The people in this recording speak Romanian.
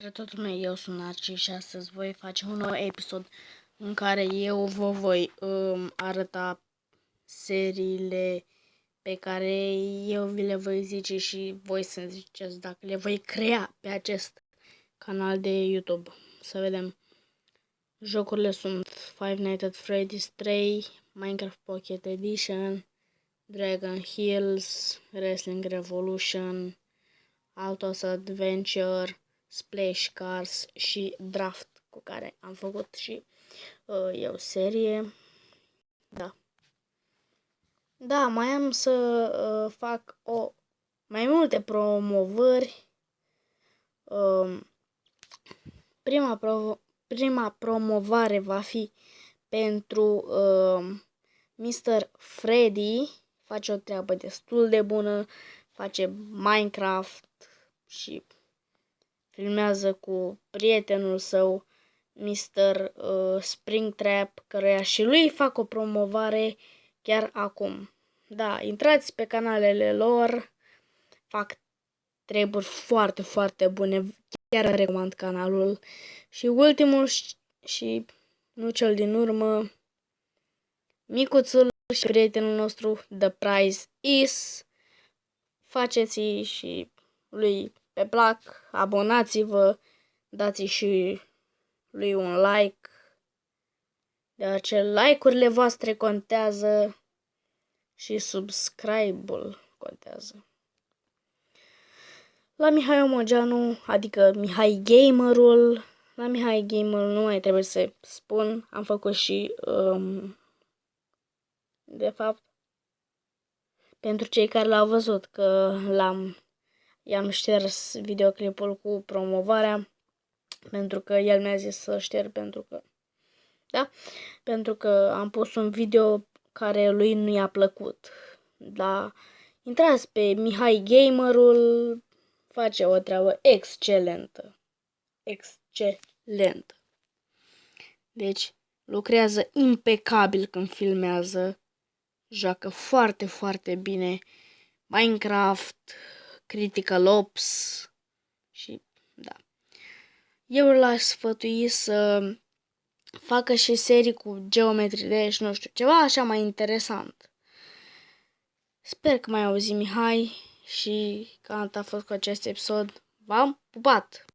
Toată lumea, eu sunt Narcis și astăzi voi face un nou episod în care eu vă voi arăta seriile pe care eu vi le voi zice și voi să ziceți dacă le voi crea pe acest canal de YouTube. Să vedem. Jocurile sunt Five Nights at Freddy's 3, Minecraft Pocket Edition, Dragon Hills, Wrestling Revolution, Altos Adventure, Splash Cars și Draft, cu care am făcut și eu serie. Da, mai am să fac mai multe promovări. Prima promovare va fi pentru Mr. Freddy. Face o treabă destul de bună, face Minecraft și filmează cu prietenul său, Mr. Springtrap, căruia și lui fac o promovare chiar acum. Da, intrați pe canalele lor, fac treburi foarte, foarte bune, chiar recomand canalul. Și ultimul și nu cel din urmă, micuțul și prietenul nostru, The Prize Is, faceți și lui pe plac, abonați-vă, dați și lui un like, deoarece like-urile voastre contează și subscribe-ul contează. La Mihai Omogeanu, adică Mihai Gamerul, la Mihai Gamerul nu mai trebuie să spun, am făcut și, de fapt, pentru cei care l-au văzut, că i-am șters videoclipul cu promovarea, pentru că el mi-a zis să șterg, pentru că am pus un video care lui nu i-a plăcut. Da, intrați pe Mihai Gamerul, face o treabă excelentă. Excelentă. Deci, lucrează impecabil când filmează, joacă foarte, foarte bine Minecraft, Critical Ops și da. Eu l-aș sfătui să facă și serii cu Geometry Dash, nu știu, ceva așa mai interesant. Sper că mai auzi Mihai și că atât a fost cu acest episod. V-am pupat!